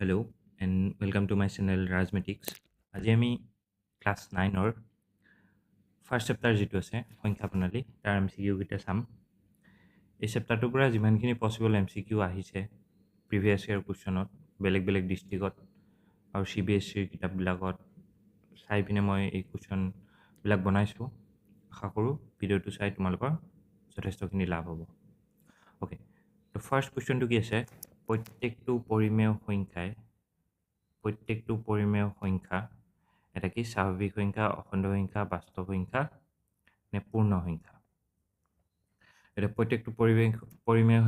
Hello and welcome to my channel Rajmatics. আজি আমি class 9-ৰ first chapter যিটো আছে সংখ্যা প্ৰণালী তাৰ MCQ কেইটা চাম। এই চেপ্টাৰটোৰ পৰা যিমানখিনি পচিবল MCQ আহিছে প্ৰিভিয়াছ ইয়াৰ কুৱেশ্যনত বেলেগ বেলেগ ডিষ্ট্ৰিক্টত আৰু CBSE কিতাপবিলাকত চাই পিনে মই এই কুৱেশ্যনবিলাক বনাইছোঁ। আশা কৰোঁ ভিডিঅ'টো চাই তোমালোকৰ যথেষ্টখিনি লাভ হ'ব। অ'কে, তো ফাৰ্ষ্ট কুৱেশ্যনটো কি আছে, প্ৰত্যেকটো পৰিমেয় সংখ্যা এটা কি স্বাভাৱিক সংখ্যা, অখণ্ড সংখ্যা, বাস্তৱ সংখ্যা নে পূৰ্ণ সংখ্যা। এতিয়া প্ৰত্যেকটো পৰিমেয়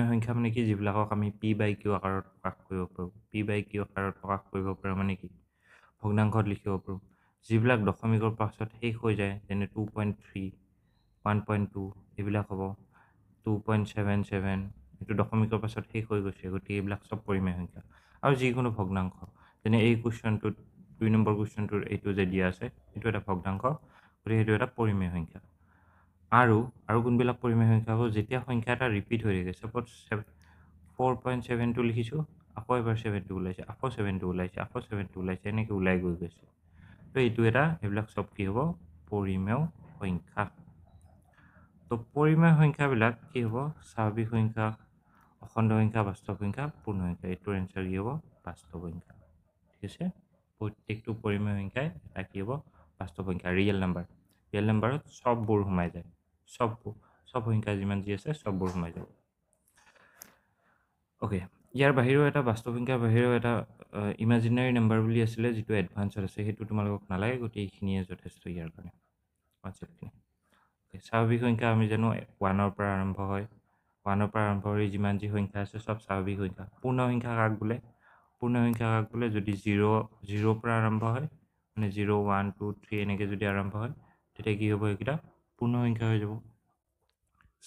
সংখ্যা মানে কি, যিবিলাকক আমি P/Q আকাৰত প্ৰকাশ কৰিব পাৰোঁ। P/Q আকাৰত প্ৰকাশ কৰিব পাৰোঁ মানে কি, ভগ্নাংশত লিখিব পাৰোঁ। যিবিলাক দশমিকৰ পাছত শেষ হৈ যায় যেনে 2.3, 1.2 এইবিলাক হ'ব। 2.77 এইটো দশমিকৰ পাছত শেষ হৈ গৈছে, গতিকে এইবিলাক চব পৰিমেয় সংখ্যা। আৰু যিকোনো ভগ্নাংশ, যেনে এই কুৱেশ্যনটোত 2 নম্বৰ কুৱেশ্যনটোৰ এইটো যে দিয়া আছে এইটো এটা ভগ্নাংশ, গতিকে সেইটো এটা পৰিমেয় সংখ্যা। আৰু কোনবিলাক পৰিমেয় সংখ্যা হ'ব, যেতিয়া সংখ্যা এটা ৰিপিট হৈ থাকে। ছাপ'জ 4.72 লিখিছোঁ, আকৌ এবাৰ 7টো ওলাইছে, আকৌ 7টো ওলাইছে, আকৌ 7টো ওলাইছে, এনেকৈ ওলাই গৈ গৈছে। তো এইবিলাক চব কি হ'ব, পৰিমেয় সংখ্যা। তো পৰিমেয় সংখ্যাবিলাক কি হ'ব, স্বাভাৱিক সংখ্যা, অখণ্ড সংখ্যা, বাস্তৱ সংখ্যা, পূৰ্ণ সংখ্যা। এইটোৰ এনচাৰ কি হ'ব, বাস্তৱ সংখ্যা। ঠিক আছে, প্ৰত্যেকটো পৰিমেয় সংখ্যাই এটা কি হ'ব, বাস্তৱ সংখ্যা, ৰিয়েল নাম্বাৰ। ৰিয়েল নাম্বাৰত চববোৰ সোমাই যায়, চব সংখ্যা যিমান যি আছে চববোৰ সোমাই যাব। অ'কে, ইয়াৰ বাহিৰেও এটা বাস্তৱ সংখ্যাৰ বাহিৰেও এটা ইমাজিনাৰী নাম্বাৰ বুলি আছিলে, যিটো এডভান্সত আছে, সেইটো তোমালোকক নালাগে, গতিকে এইখিনিয়ে যথেষ্ট ইয়াৰ কাৰণে কনচেপ্টখিনি। স্বাভাৱিক সংখ্যা আমি জানো 1ৰ পৰা আৰম্ভ হয়, 1ৰ পৰা আৰম্ভ কৰি যিমান যি সংখ্যা আছে চব স্বাভাৱিক সংখ্যা। পূৰ্ণ সংখ্যা কাক বোলে, যদি 0ৰ পৰা আৰম্ভ হয়, মানে 0, 1, 2, 3 এনেকৈ যদি আৰম্ভ হয়, তেতিয়া কি হ'ব, এইকেইটা পূৰ্ণ সংখ্যা হৈ যাব।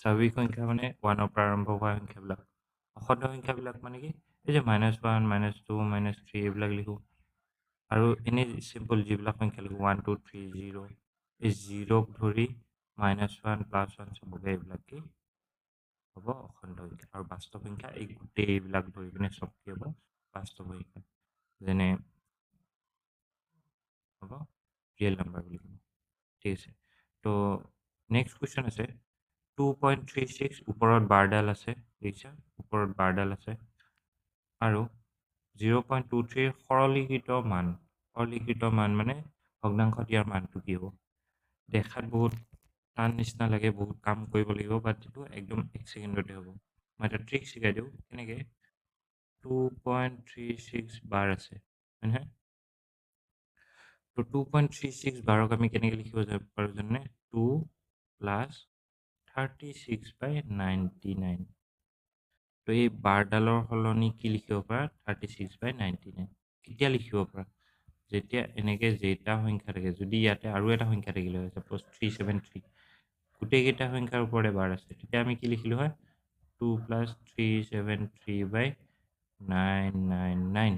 স্বাভাৱিক সংখ্যা মানে 1ৰ পৰা আৰম্ভ হোৱা সংখ্যাবিলাক। অখণ্ড সংখ্যাবিলাক মানে কি, এই যে -1, -2, -3 এইবিলাক লিখোঁ। আৰু এনেই চিম্পল যিবিলাক সংখ্যা লিখোঁ 1, 2, 3, 0, এই 0ক ধৰি -1, +1 চবকে এইবিলাক কি হ'ব, অখণ্ড সংখ্যা। আৰু বাস্তৱ সংখ্যা এই গোটেইবিলাক ধৰি পিনে চব কি হ'ব, বাস্তৱ সংখ্যা। যেনে হ'ব ৰিয়েল নাম্বাৰ বুলি ক'ব। ঠিক আছে, তো নেক্সট কুৱেশ্যন আছে 2.36, ওপৰত বাৰডাল আছে, দেখিছা, ওপৰত বাৰডাল আছে। আৰু 0.23 সৰলীকৃত মান মানে ভগ্নাংশত ইয়াৰ মানটো কি হ'ব। দেখাত বহুত টান নিচিনা লাগে, বহুত কাম কৰিব লাগিব, বাট এইটো একদম 1 ছেকেণ্ডতে হ'ব। মই এটা ট্ৰিক শিকাই দিওঁ, কেনেকৈ 2.36 বাৰ আছে, হয় নহয়। তো 2.36 বাৰক আমি কেনেকৈ লিখিব পাৰোঁ জানে, 2 + 36/99। তো এই বাৰডালৰ সলনি কি লিখিব পাৰা, 36/99। কেতিয়া লিখিব পাৰা, যেতিয়া এনেকৈ যেইটা সংখ্যা থাকে, যদি ইয়াতে আৰু এটা সংখ্যা থাকিলে হয়, ছাপ'জ 373, গোটেইকেইটা সংখ্যাৰ ওপৰতে বাৰ আছে, তেতিয়া আমি কি লিখিলোঁ হয়, 2 + 373/999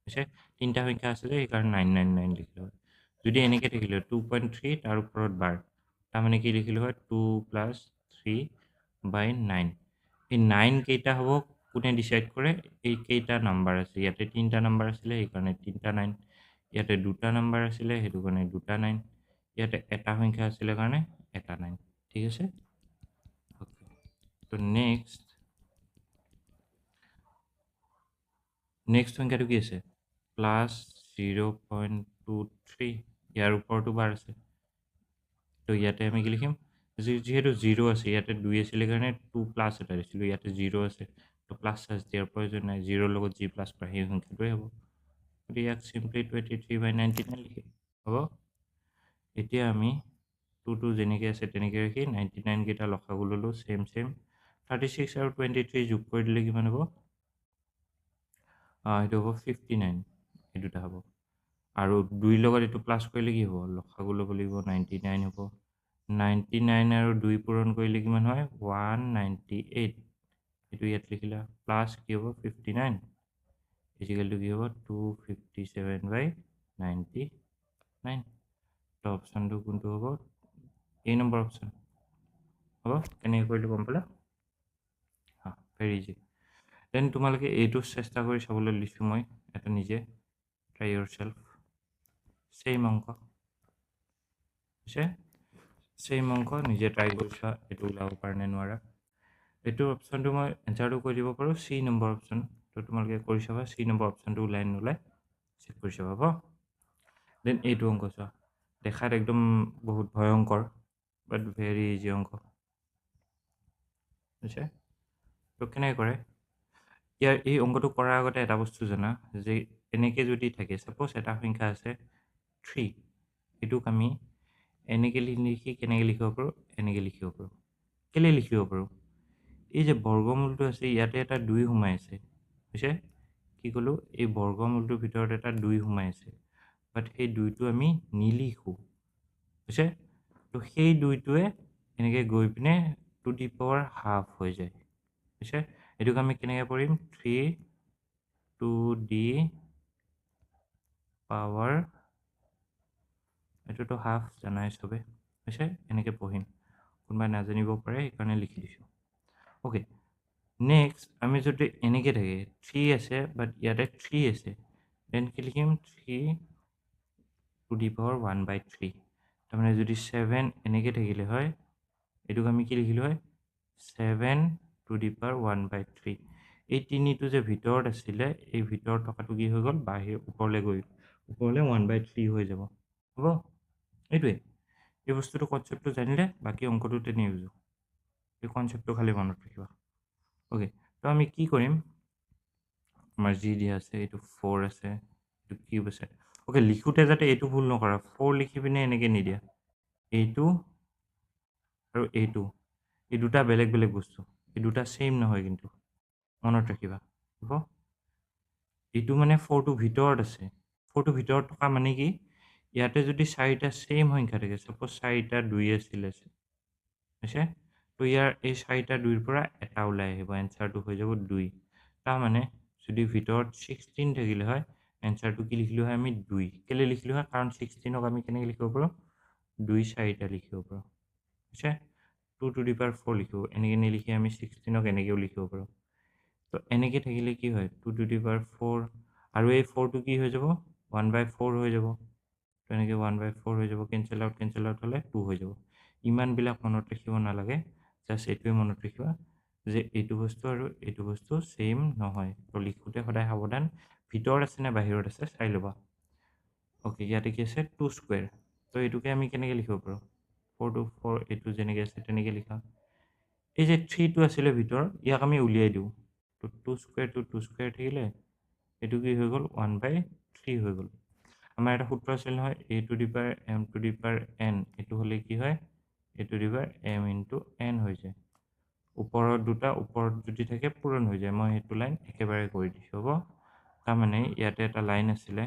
হৈছে। তিনিটা সংখ্যা আছে যে সেইকাৰণে 999 লিখিলোঁ হয়। যদি এনেকৈ থাকিলে 2.3 তাৰ ওপৰত বাৰ, তাৰমানে কি লিখিলোঁ হয়, 2 + 3/9। এই 9 কেইটা হ'ব কোনে ডিচাইড কৰে, এই কেইটা নাম্বাৰ আছে, ইয়াতে 3টা নাম্বাৰ আছিলে সেইকাৰণে 3টা 9, ইয়াতে 2টা নাম্বাৰ আছিলে সেইটো কাৰণে 2টা 9, ইয়াতে এটা সংখ্যা আছিলে কাৰণে এটা 9। ঠিক আছে, অ'কে। তো নেক্সট সংখ্যাটো কি আছে, +0.23, ইয়াৰ ওপৰতো বাৰ আছে। তো ইয়াতে আমি কি লিখিম, যিহেতু 0 আছে, ইয়াতে 2 আছিলে কাৰণে 2 প্লাছ এটা দিছিলোঁ, ইয়াতে 0 আছে, তো প্লাছ চাৰ্জ দিয়াৰ প্ৰয়োজন নাই, 0ৰ লগত যি প্লাছ পায় সেই সংখ্যাটোৱে হ'ব। গতিকে ইয়াক চিম্পলি 23/99 লিখিম, হ'ব। এতিয়া আমি 2 যেনেকৈ আছে তেনেকৈ ৰাখি 99 কেইটা লসাগু ল'লোঁ, ছেম 36 আৰু 23 যোগ কৰি দিলে কিমান হ'ব, সেইটো হ'ব 59, এই দুটা হ'ব। আৰু 2ৰ লগত এইটো প্লাছ কৰিলে কি হ'ব, লসাগু ল'ব লাগিব, 99 হ'ব। 99 আৰু 2 পূৰণ কৰিলে কিমান হয়, 198, এইটো ইয়াত লিখিলা, প্লাছ কি হ'ব 59, ইজিকেলটো কি হ'ব 257/99। তো অপশ্যনটো কোনটো হ'ব, এই নম্বৰ অপশ্যন হ'ব। কেনেকৈ কৰিলোঁ গম পালা, ভেৰি ইজি। দেন তোমালোকে এইটো চেষ্টা কৰি চাবলৈ দিছোঁ মই এটা নিজে ট্ৰাই ইউৰ চেল্ফ ছেইম অংক হৈছে ছেইম অংক নিজে ট্ৰাই কৰি চোৱা এইটো ওলাব কাৰণে নোৱাৰা এইটো অপশ্যনটো মই এনচাৰটো কৈ দিব পাৰোঁ চি নম্বৰ অপশ্যন তো তোমালোকে কৰি চাবা চি নম্বৰ অপশ্যনটো ওলাই নোলায় চেক কৰি চাবা হ'ব দেন এইটো অংক চোৱা দেখাত একদম বহুত ভয়ংকৰ বাট ভেৰি ইজি অংক হৈছে তো কেনেকৈ কৰে ইয়াৰ এই অংকটো কৰাৰ আগতে এটা বস্তু জানা যে এনেকৈ যদি থাকে ছাপ'জ এটা সংখ্যা আছে 3 এইটোক আমি এনেকৈ লিখি কেনেকৈ লিখিব পাৰোঁ এনেকৈ লিখিব পাৰোঁ কেলৈ লিখিব পাৰোঁ এই যে বৰ্গমূলটো আছে ইয়াতে এটা 2 সোমাই আছে হৈছে কি ক'লোঁ এই বৰ্গমূলটোৰ ভিতৰত এটা 2 সোমাই আছে বাট সেই 2টো আমি নিলিখোঁ হৈছে তো সেই 2টোৱে এনেকৈ গৈ পিনে টু দি পাৱাৰ হাফ হৈ যায় হৈছে এইটোক আমি কেনেকৈ কৰিম 3 টু দি পাৱাৰ এইটোতো হাফ জানাই চবে হৈছে এনেকৈ পঢ়িম কোনোবাই নাজানিব পাৰে সেইকাৰণে লিখি দিছোঁ অ'কে নেক্সট আমি যদি এনেকৈ থাকে 3 আছে বাট ইয়াতে 3 আছে দেন কি লিখিম 3 টু দি পাৱাৰ 1/3 তাৰমানে যদি 7 এনেকৈ থাকিলে হয় এইটোক আমি কি লিখিলোঁ হয় 7 টু দি পাৱাৰ 1/3 এই তিনিটো যে ভিতৰত আছিলে এই ভিতৰত থকাটো কি হৈ গ'ল বাহিৰ ওপৰলৈ গৈ ওপৰলৈ 1/3 হৈ যাব হ'ব এইটোৱে এই বস্তুটো কনচেপ্টটো জানিলে বাকী অংকটো তেনেই বুজো এই কনচেপ্টটো খালি মনত ৰাখিবা অ'কে তো আমি কি কৰিম আমাৰ যি দিয়া আছে এইটো 4 আছে এইটো কিউব আছে অ'কে লিখোঁতে যাতে এইটো ভুল নকৰা 4 লিখি পিনে এনেকৈ নিদিয়া এইটো আৰু এইটো এই দুটা বেলেগ বেলেগ বস্তু এই দুটা ছেইম নহয় কিন্তু মনত ৰাখিবা হ'ব এইটো মানে 4টো ভিতৰত আছে 4টো ভিতৰত থকা মানে কি ইয়াতে যদি 4টা ছেইম সংখ্যা থাকে ছাপ'জ 4টা 2 আছিলে হৈছে তো ইয়াৰ এই 4টা 2ৰ পৰা এটা ওলাই আহিব এনচাৰটো হৈ যাব 2 তাৰমানে যদি ভিতৰত 16 থাকিলে হয় এনচাৰটো কি লিখিলোঁ হয় আমি 2 কেলৈ লিখিলোঁ হয় কাৰণ 16ক আমি কেনেকৈ লিখিব পাৰোঁ 2 4টা লিখিব পাৰোঁ হৈছে 2 টু দি পাৱাৰ 4 লিখিব এনেকৈ নিলিখি আমি 16ক এনেকৈও লিখিব পাৰোঁ তো এনেকৈ থাকিলে কি হয় 2 টু দি পাৱাৰ 4 আৰু এই 4টো কি হৈ যাব 1/4 হৈ যাব তো এনেকৈ 1/4 হৈ যাব কেঞ্চেল আউট হ'লে 2 হৈ যাব ইমানবিলাক মনত ৰাখিব নালাগে জাষ্ট এইটোৱে মনত ৰাখিবা যে এইটো বস্তু আৰু এইটো বস্তু ছেইম নহয় তো লিখোঁতে সদায় সাৱধান ভিতৰত আছে নে বাহিৰত আছে চাই ল'বা অ'কে ইয়াতে কি আছে 2 স্কুৱেৰ তো এইটোকে আমি কেনেকৈ লিখিব পাৰোঁ 4 টু 4 এইটো যেনেকৈ আছে তেনেকৈ লিখা এই যে 3টো আছিলে ভিতৰত ইয়াক আমি উলিয়াই দিওঁ তো 2 স্কুৱেৰ থাকিলে এইটো কি হৈ গ'ল 1/3 হৈ গ'ল আমাৰ এটা সূত্ৰ আছিল নহয় a two the power m two the power n এইটো হ'লে কি হয় a two the power m into n হৈ যায় ওপৰত দুটা ওপৰত যদি থাকে পূৰণ হৈ যায় মই সেইটো লাইন একেবাৰে কৰি দিছোঁ হ'ব তাৰমানে ইয়াতে এটা লাইন আছিলে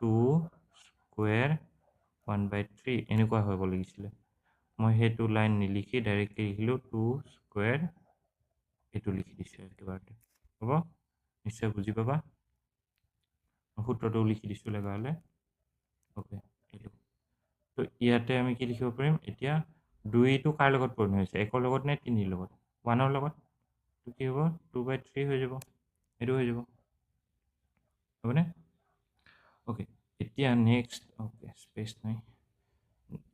2 স্কুৱেৰ 1/3 এনেকুৱা হ'ব লাগিছিলে মই সেইটো লাইন নিলিখি ডাইৰেক্টলি লিখিলোঁ 2 স্কুৱেৰ এইটো লিখি দিছোঁ একেবাৰতে হ'ব নিশ্চয় বুজি পাবা সূত্ৰটো লিখি দিছোঁ লগা হ'লে অ'কে এইটো তো ইয়াতে আমি কি লিখিব পাৰিম এতিয়া 2টো কাৰ লগত পূৰণ হৈছে 1ৰ লগত নে 3ৰ লগত 1ৰ লগত তো কি হ'ব 2/3 হৈ যাব এইটো হৈ যাব হ'বনে অ'কে এতিয়া নেক্সট অ'কে স্পেচ নাই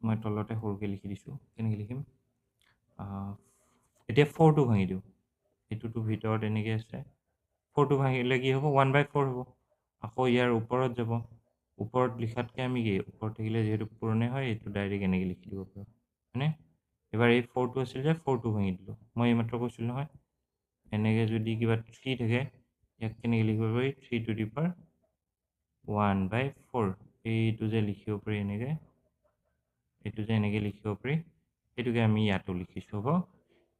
মই তলতে সৰুকৈ লিখি দিছোঁ কেনেকৈ লিখিম এতিয়া 4টো ভাঙি দিওঁ এইটোতো ভিতৰত এনেকৈ আছে 4টো ভাঙিলে কি হ'ব 1/4 হ'ব আকৌ ইয়াৰ ওপৰত যাব ওপৰত লিখাতকৈ আমি কি ওপৰত থাকিলে যিহেতু পুৰণে হয় এইটো ডাইৰেক্ট এনেকৈ লিখি দিব পাৰোঁ হয়নে এবাৰ এই 4টো আছিল যে 4টো ভাঙি দিলোঁ মই এইমাত্ৰ কৈছিলোঁ নহয় এনেকৈ যদি কিবা 3 থাকে ইয়াক কেনেকৈ লিখিব পাৰি 3 টু দি পাৱাৰ 1/4 এইটো যে লিখিব পাৰি এনেকৈ এইটো যে এনেকৈ লিখিব পাৰি সেইটোকে আমি ইয়াতো লিখিছোঁ হ'ব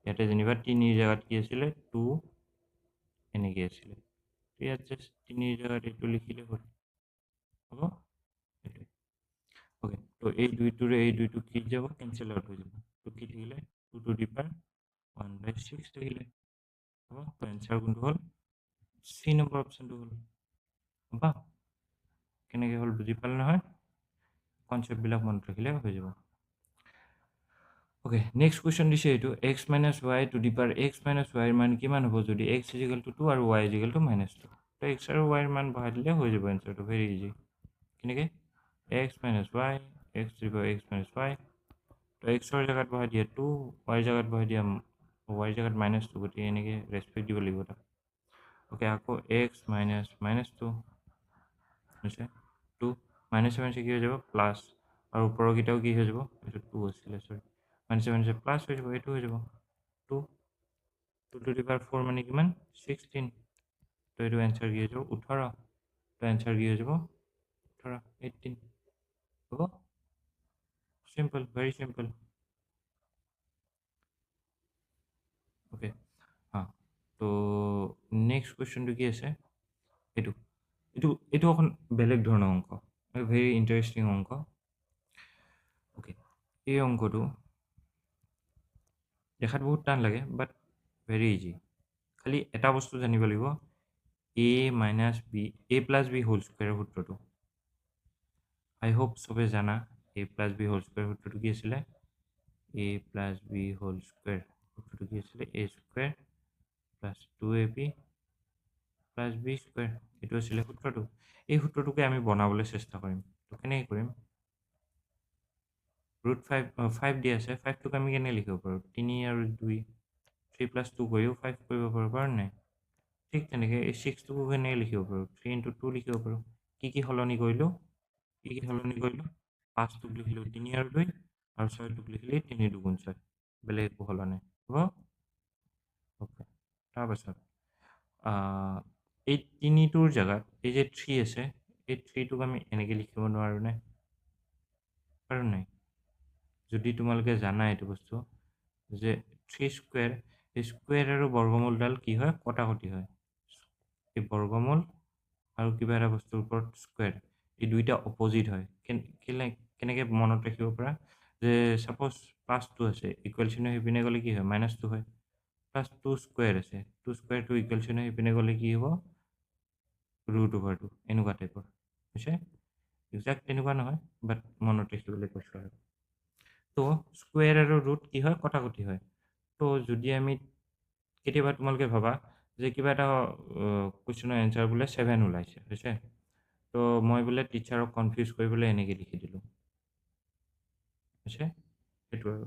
ইয়াতে যেনিবা 3ৰ জেগাত কি আছিলে 2 এনেকৈ আছিলে ইয়াত জাষ্ট 3ৰ জেগাত এইটো লিখিলে হ'ল হ'ব সেইটোৱে অ'কে তো এই দুইটোৰে এই দুইটো কি যাব কেঞ্চেল আউট হৈ যাব তো কি থাকিলে 2 টু দি পাৱাৰ 1/6 থাকিলে হ'ব তো এনচাৰ কোনটো হ'ল চি নম্বৰ অপশ্যনটো হ'ল হ'ব কেনেকৈ হ'ল বুজি পালে নহয় কনচেপ্টবিলাক মনত ৰাখিলে হৈ যাব ওকে নেক্সট কুৱেশ্যন দিছে এইটো X minus Y to the power X minus ৱাইৰ মান কিমান হ'ব যদি এক্স ইজিকেল টু 2 আৰু ৱাই ইজিকেল টু -2 তো এক্স আৰু ৱাইৰ মান বহাই দিলে হৈ যাব এনচাৰটো ভেৰি ইজি কেনেকৈ x minus Y X two the power X minus Y তো এক্সৰ জেগাত বহাই দিয়া 2 ৱাইৰ জেগাত বহাই দিয়া ৱাইৰ জেগাত -2 গতিকে এনেকৈ ৰেচপেক্ট দিব লাগিব তাক ওকে আকৌ এক্স -2 হৈছে 2 মাইনাছে কি হৈ যাব প্লাছ আৰু ওপৰৰকেইটাও কি হৈ যাব এইটো 2 আছিলে চৰি -7 প্লাছ হৈ যাব এইটো হৈ যাব 2 টু দি পাৱাৰ 4 মানে কিমান 16 তো এইটো এনচাৰ কি হৈ যাব 18 তো এনচাৰ কি হৈ যাব 18 18 হ'ব চিম্পল ভেৰি চিম্পল ওকে হা তো নেক্সট কুৱেশ্যনটো কি আছে এইটো এইটো এইটো অকণ বেলেগ ধৰণৰ অংক ভেৰি ইণ্টাৰেষ্টিং অংক ওকে এই অংকটো দেখাত বহুত টান লাগে বাট ভেৰি ইজি খালি এটা বস্তু জানিব লাগিব A minus B A plus B whole স্কুৱেৰৰ সূত্ৰটো আই হোপ চবে জানা A plus B whole square সূত্ৰটো কি আছিলে A plus B whole square সূত্ৰটো কি আছিলে A square plus 2ab plus B square এইটো আছিলে সূত্ৰটো এই সূত্ৰটোকে আমি বনাবলৈ চেষ্টা কৰিম তো কেনেকৈ কৰিম √5 দিয়া আছে 5টোক আমি কেনেকৈ লিখিব পাৰোঁ 3 আৰু 2 3 + 2 কৰিও 5 কৰিব পাৰোঁ পাৰোঁ নাই ঠিক তেনেকৈ এই 6টোকো কেনেকৈ লিখিব পাৰোঁ 3 × 2 লিখিব পাৰোঁ কি সলনি কৰিলোঁ 5টোক লিখিলোঁ 3 আৰু 2 আৰু 6টোক লিখিলে 3 × 2 = 6 বেলেগ একো সলনি হ'ব অ'কে তাৰপাছত এই 3টোৰ জেগাত এই যে 3 আছে এই 3টোক আমি এনেকৈ লিখিব নোৱাৰোঁনে পাৰোঁ নাই যদি তোমালোকে জানা এইটো বস্তু যে 3 স্কুৱেৰ এই স্কুৱেৰ আৰু বৰ্গমূলডাল কি হয় কটাকটি হয় এই বৰ্গমূল আৰু কিবা এটা বস্তুৰ ওপৰত স্কুৱেৰ এই দুইটা অপজিট হয় কেনেকৈ মনত ৰাখিব পৰা যে ছাপ'জ +2 আছে ইকুৱেল চিহ্ন সিপিনে গ'লে কি হয় -2 হয় +2 স্কুৱেৰ আছে 2 স্কুৱেৰটো ইকুৱেল চিহ্ন সিপিনে গ'লে কি হ'ব √2 এনেকুৱা টাইপৰ হৈছে একজেক্ট তেনেকুৱা নহয় বাট মনত ৰাখিবলৈ কৈছোঁ আৰু তো স্কুৱেৰ আৰু ৰুট কি হয় কটাকটি হয় তো যদি আমি কেতিয়াবা তোমালোকে ভাবা যে কিবা এটা কুৱেশ্যনৰ এনচাৰ বোলে 7 ওলাইছে হৈছে তো মই বোলে টিচাৰক কনফিউজ কৰিবলৈ এনেকৈ লিখি দিলোঁ হৈছে সেইটো আৰু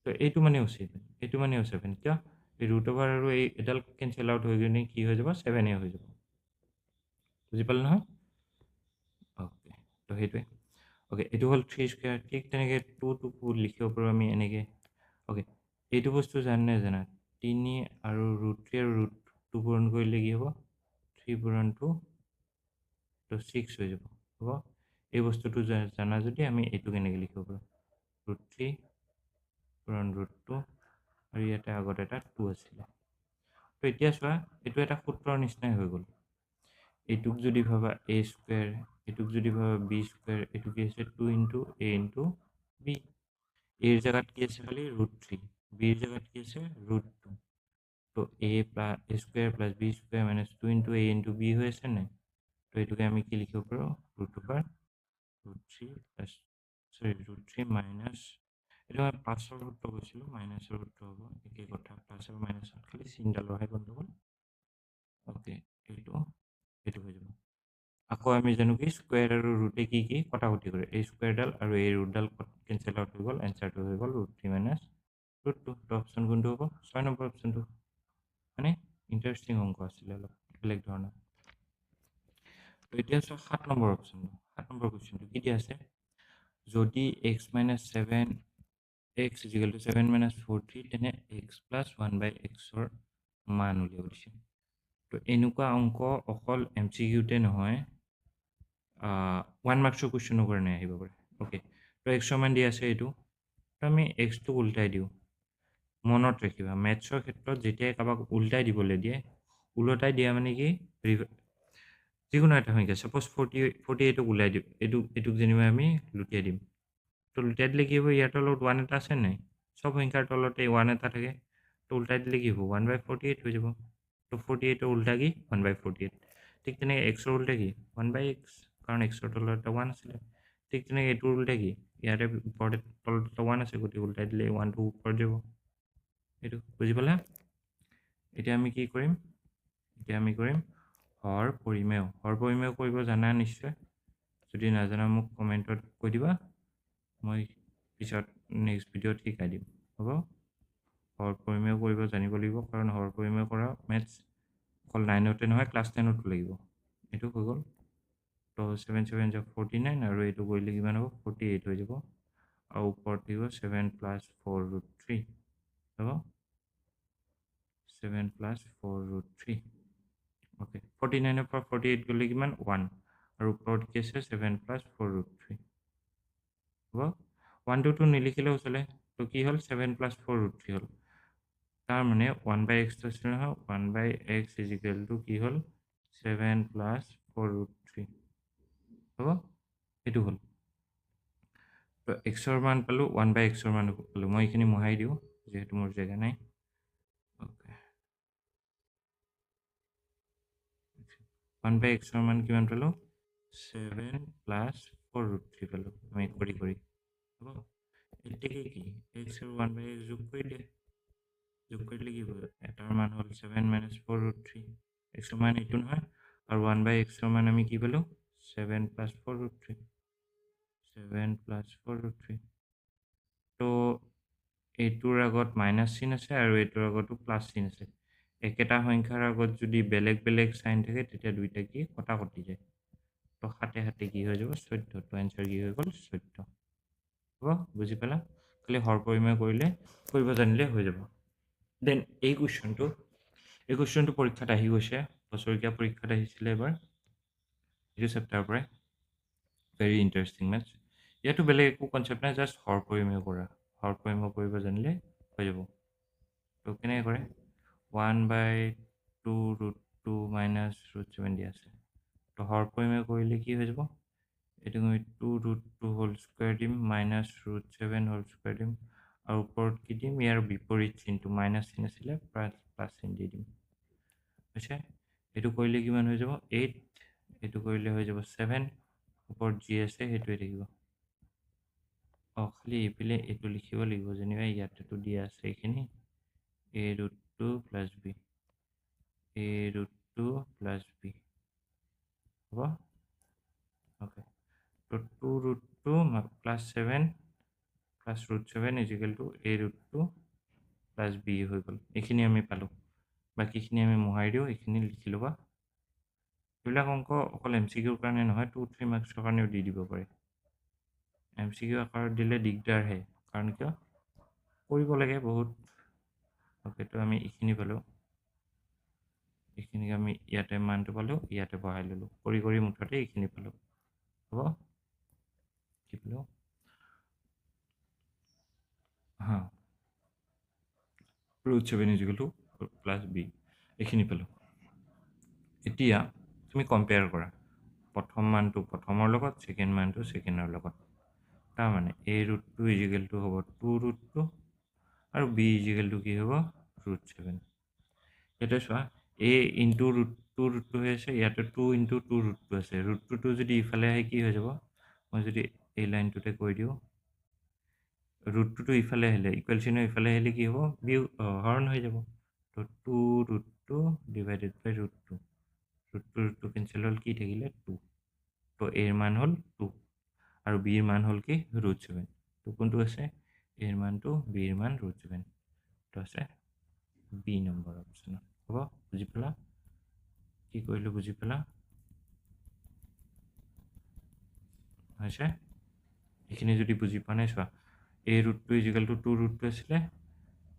তো এইটো মানেও 7 এইটো মানেও 7 কিয় এই √2 আৰু এই এডাল কেঞ্চেল আউট হৈ কিনে কি হৈ যাব 7 হৈ যাব বুজি পালে নহয় অ'কে তো সেইটোৱে অ'কে এইটো হ'ল 3 স্কুৱেৰ ঠিক তেনেকৈ 2টোকো লিখিব পাৰোঁ আমি এনেকৈ অ'কে এইটো বস্তু জানে জানা 3 আৰু √3 আৰু √2 পূৰণ কৰিলে কি হ'ব 3 পূৰণ 2 তো 6 হৈ যাব হ'ব এই বস্তুটো জানা যদি আমি এইটো কেনেকৈ লিখিব পাৰোঁ √3 পূৰণ √2 আৰু ইয়াতে আগত এটা 2 আছিলে তো এতিয়া চোৱা এইটো এটা সূত্ৰৰ নিচিনাই হৈ গ'ল এইটোক যদি ভাবা a স্কুৱেৰ এইটোক যদি ভাবা b স্কুৱেৰ এইটো কি আছে 2 × a × b এৰ জেগাত কি আছে খালি √3 বিৰ জেগাত কি আছে √2 তো a square plus b square -2 × a × b হৈ আছে নাই তো এইটোকে আমি কি লিখিব পাৰোঁ √3 প্লাছ √3 মাইনাছ এইটো মই প্লাছৰ সূত্ৰ কৈছিলোঁ মাইনাছৰ সূত্ৰ হ'ব একেই কথা প্লাছ আৰু মাইনাছত খালি চিনডালৰহে গণ্ডগোল অ'কে এইটো হৈ যাব আকৌ আমি জানো কি স্কুৱেৰ আৰু ৰুটে কি কটাকটি কৰে এই স্কুৱেৰডাল আৰু এই ৰুটডাল কেঞ্চেল আউট হৈ গ'ল এনচাৰটো হৈ গ'ল √3 - √2 তো অপশ্যন কোনটো হ'ব 6 নম্বৰ অপশ্যনটো মানে ইণ্টাৰেষ্টিং অংক আছিলে অলপ বেলেগ ধৰণৰ তো এতিয়া চোৱা 7 নম্বৰ অপশ্যনটো 7 নম্বৰ কুৱেশ্যনটো কি দিয়া আছে যদি x - 7 x = 7 - 43 তেনে x + 1/xৰ মান উলিয়াব দিছে তো এনেকুৱা অংক অকল MCQতে নহয় 1 মাৰ্কছৰ কুৱেশ্যনৰ কাৰণে আহিব পাৰে অ'কে তো এক্সৰ মান দিয়া আছে এইটো তো আমি এক্সটোক উল্টাই দিওঁ মনত ৰাখিবা মেথছৰ ক্ষেত্ৰত যেতিয়াই কাৰোবাক উল্টাই দিবলৈ দিয়ে ওলোটাই দিয়া মানে কি যিকোনো এটা সংখ্যা ছাপ'জ 48ক ওলাই দিওঁ এইটোক যেনিবা আমি লুটিয়াই দিম তো লুটিয়াই দিলে কি হ'ব ইয়াৰ তলত 1 এটা আছে নাই চব সংখ্যাৰ তলতে 1 এটা থাকে তো উল্টাই দিলে কি হ'ব 1/48 হৈ যাব তো 48ৰ উল্টা কি 1/48 ঠিক তেনেকৈ এক্সৰ উল্টা কি 1/x কাৰণ এক্সৰ তলত এটা 1 আছিলে ঠিক তেনেকৈ এইটোৰ উল্টা কি ইয়াতে ওপৰতে তলত 1 আছে গতিকে উল্টাই দিলে 1টো ওপৰত যাব এইটো বুজি পালা এতিয়া আমি কি কৰিম এতিয়া আমি কৰিম হৰ পৰিমেয় কৰিব জানা নিশ্চয় যদি নাজানা মোক কমেণ্টত কৈ দিবা মই পিছত নেক্সট ভিডিঅ'ত শিকাই দিম হ'ব হৰ পৰিমেয় কৰিব জানিব লাগিব কাৰণ হৰ পৰিমেয় কৰা মেথছ অকল 9তে নহয় ক্লাছ 10তো লাগিব এইটো হৈ গ'ল তো 7 7 যা 49 আৰু এইটো কৰিলে কিমান হ'ব 48 হৈ যাব আৰু ওপৰত থাকিব 7 + 4√3 হ'ব 7 + 4√3 ওকে 49 পৰা 48 গ'লে কিমান 1 আৰু ওপৰত কি আছে 7 + 4√3 হ'ব 1 2 নিলিখিলেও চলে তো কি হ'ল 7 + 4√3 হ'ল তাৰ মানে 1/x তো আছিল নহয় 1/x = কি হ'ল 7 + 4√3 হ'ব এইটো হ'ল তো xৰ মান পালোঁ 1/x ৰ মান পালোঁ মই এইখিনি মোহাই দিওঁ যিহেতু মোৰ জেগা নাই ওকে 1/x ৰ মান কিমান পালোঁ 7 + 4√3 পালোঁ আমি কৰি হ'ব এতিয়া কি x আৰু 1/x যোগ কৰি দিয়ে যোগ কৰিলে কি হ'ব এটাৰ মান হ'ল 7 - 4√3 x ৰ মান এইটো নহয় আৰু 1/x ৰ মান আমি কি পালোঁ 7 + 4√3 7 + 4√3 তো এইটোৰ আগত মাইনাছ চিন আছে আৰু এইটোৰ আগতো প্লাছ চিন আছে একেটা সংখ্যাৰ আগত যদি বেলেগ বেলেগ চাইন থাকে তেতিয়া দুইটা কি কটাকটি যায় তো সাতে সাতে কি হৈ যাব 14 তো এনচাৰ কি হৈ গ'ল 14 হ'ব বুজি পালা খালি হৰ পৰিমেয় কৰিলে কৰিব জানিলে হৈ যাব দেন এই কুৱেশ্যনটো পৰীক্ষাত আহি গৈছে বছৰীয়া পৰীক্ষাত আহিছিলে এবাৰ এইটো চেপ্টাৰৰ পৰাই ভেৰি ইণ্টাৰেষ্টিং মেথছ ইয়াতো বেলেগ একো কনচেপ্ট নাই জাষ্ট হৰ পৰিমেয় কৰা হৰ পৰিমেয় কৰিব জানিলে হৈ যাব তো কেনেকৈ কৰে 1/2√2 - √7 দিয়া আছে তো হৰ পৰিমেয় কৰিলে কি হৈ যাব এইটো আমি 2√2 হোল স্কুৱেৰ দিম -√7 হোল স্কুৱেৰ দিম আৰু ওপৰত কি দিম ইয়াৰ বিপৰীত চিনটো মাইনাছ চিন আছিলে প্লাছ চিন দি দিম হৈছে এইটো কৰিলে কিমান হৈ যাব 8 এইটো কৰিলে হৈ যাব 7 ওপৰত যি আছে সেইটোৱে থাকিব খালি এইফালে এইটো লিখিব লাগিব যেনিবা ইয়াতেতো দিয়া আছে এইখিনি a√2 + b a√2 + b হ'ব ওকে তো 2√2 + 7 + √7 = a√2 + b হৈ গ'ল এইখিনি আমি পালোঁ বাকীখিনি আমি মোহাৰি দিওঁ এইখিনি লিখি ল'বা এইবিলাক অংক অকল MCQৰ কাৰণে নহয় 2-3 মাৰ্কছৰ কাৰণেও দি দিব পাৰে MCQ আকাৰত দিলে দিগদাৰহে কাৰণ কিয় কৰিব লাগে বহুত ওকে তো আমি এইখিনি পালোঁ এইখিনিক আমি ইয়াতে মানটো পালোঁ ইয়াতে বহাই ল'লোঁ কৰি মুঠতে এইখিনি পালোঁ হ'ব কি পালোঁ হা √7 + b এইখিনি পালোঁ এতিয়া তুমি কম্পেয়াৰ কৰা প্ৰথম মানটো প্ৰথমৰ লগত ছেকেণ্ড মানটো ছেকেণ্ডৰ লগত তাৰমানে a√2 হ'ব 2√2 আৰু b কি হ'ব √7 এতিয়া চোৱা a × √2 হৈ আছে ইয়াতে 2 × 2√2 আছে √2 যদি ইফালে আহে কি হৈ যাব মই যদি এই লাইনটোতে কৈ দিওঁ √2 ইফালে আহিলে ইকুৱেল চিহ্ন ইফালে আহিলে কি হ'ব হৰণ হৈ যাব তো 2√2 / √2 √2 কেঞ্চেল হ'ল কি থাকিলে 2 তো এৰ মান হ'ল 2 আৰু বিৰ মান হ'ল কি √7 তো কোনটো আছে এৰ মানটো বিৰ মান √7 তো আছে বি নম্বৰ অপশ্যনত হ'ব বুজি পালা কি কৰিলোঁ বুজি পালা হৈছে এইখিনি যদি বুজি পোৱা নাই চোৱা a√2 = 2√2 আছিলে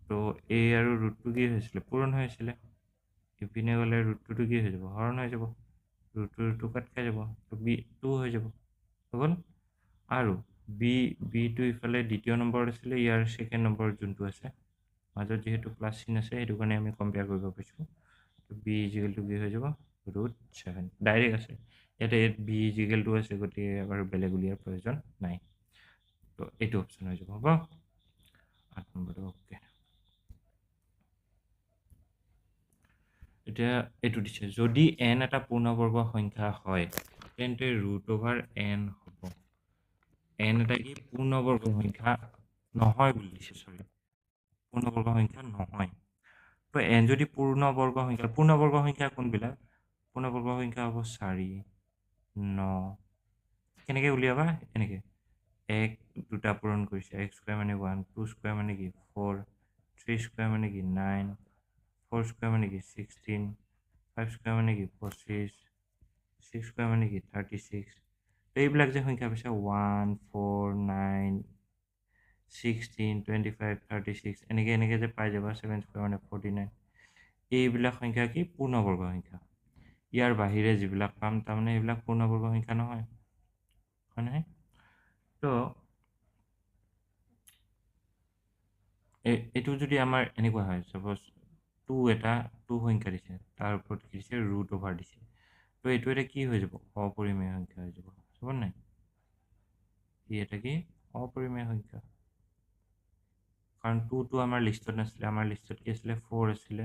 তো a আৰু √2 কি হৈছিলে পূৰণ হৈ আছিলে ইপিনে গ'লে √2 কি হৈ যাব হৰণ হৈ যাব √2 কাট খাই যাব তো b 2 হৈ যাব হৈ গ'ল আৰু বিটো ইফালে দ্বিতীয় নম্বৰত আছিলে ইয়াৰ ছেকেণ্ড নম্বৰত যোনটো আছে মাজত যিহেতু প্লাছ চিন আছে সেইটো কাৰণে আমি কম্পেয়াৰ কৰিব পাৰিছোঁ তো b = কি হৈ যাব √7 ডাইৰেক্ট আছে ইয়াতে b = আছে গতিকে আৰু বেলেগ উলিয়াৰ প্ৰয়োজন নাই তো এইটো অপশ্যন হৈ যাব হ'ব 8 নম্বৰটো ওকে এতিয়া এইটো দিছে যদি n এটা পূৰ্ণবৰ্গ সংখ্যা হয় তেন্তে √n হ'ব n এটা কি পূৰ্ণবৰ্গ সংখ্যা নহয় বুলি দিছে সৰি পূৰ্ণবৰ্গ সংখ্যা নহয় তো n যদি পূৰ্ণবৰ্গ সংখ্যা কোনবিলাক পূৰ্ণবৰ্গ সংখ্যা হ'ব 4 9 কেনেকৈ উলিয়াবা এনেকৈ 1 দুটা পূৰণ কৰিছে x স্কয়াৰ মানে 1 2 স্কয়াৰ মানে কি 4 3 স্কয়াৰ মানে কি 9 4 স্কয়াৰ মানে কি 16 5 স্কয়াৰ মানে কি 25 6 স্কয়াৰ মানে কি 36 তো এইবিলাক যে সংখ্যা পাইছে 1 4 9 16 25 36 এনেকৈ যে পাই যাবা 7 স্কয়াৰ মানে 49 এইবিলাক সংখ্যা কি পূৰ্ণবৰ্গ সংখ্যা ইয়াৰ বাহিৰে যিবিলাক পাম তাৰমানে এইবিলাক পূৰ্ণবৰ্গ সংখ্যা নহয় হয় নহয় তো এইটো যদি আমাৰ এনেকুৱা হয় সাপোজ 2 এটা 2 সংখ্যা দিছে তাৰ ওপৰত কি দিছে ৰুট ওভাৰ দিছে তো এইটো এটা কি হৈ যাব অপৰিমেয় সংখ্যা হৈ যাব হ'ব নাই এটা কি অপৰিমেয় সংখ্যা কাৰণ 2 টো আমাৰ লিষ্টত নাছিলে আমাৰ লিষ্টত কি আছিলে 4 আছিলে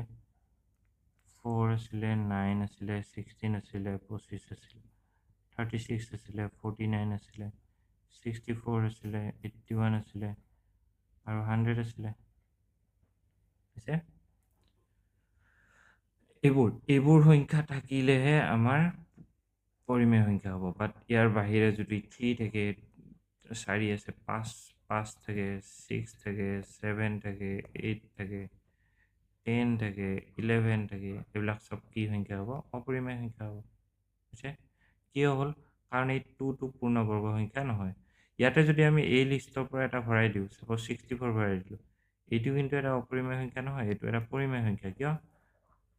9 আছিলে 16 আছিলে 25 আছিলে 36 আছিলে 49 আছিলে 64 আছিলে 81 আছিলে আৰু 100 আছিলে আছে এইবোৰ সংখ্যা থাকিলেহে আমাৰ পৰিমেয় সংখ্যা হ'ব বাট ইয়াৰ বাহিৰে যদি 3 থাকে 4 আছে 5 থাকে 6 থাকে 7 থাকে 8 থাকে 10 থাকে 11 থাকে এইবিলাক চব কি সংখ্যা হ'ব অপৰিমেয় সংখ্যা হ'ব বুজিছে কিয় হ'ল কাৰণ এই 2 টো পূৰ্ণবৰ্গ সংখ্যা নহয় ইয়াতে যদি আমি এই লিষ্টৰ পৰা এটা ভৰাই দিওঁ সাপোজ 64 ভৰাই দিলোঁ এইটো কিন্তু এটা অপৰিমেয় সংখ্যা নহয় এইটো এটা পৰিমেয় সংখ্যা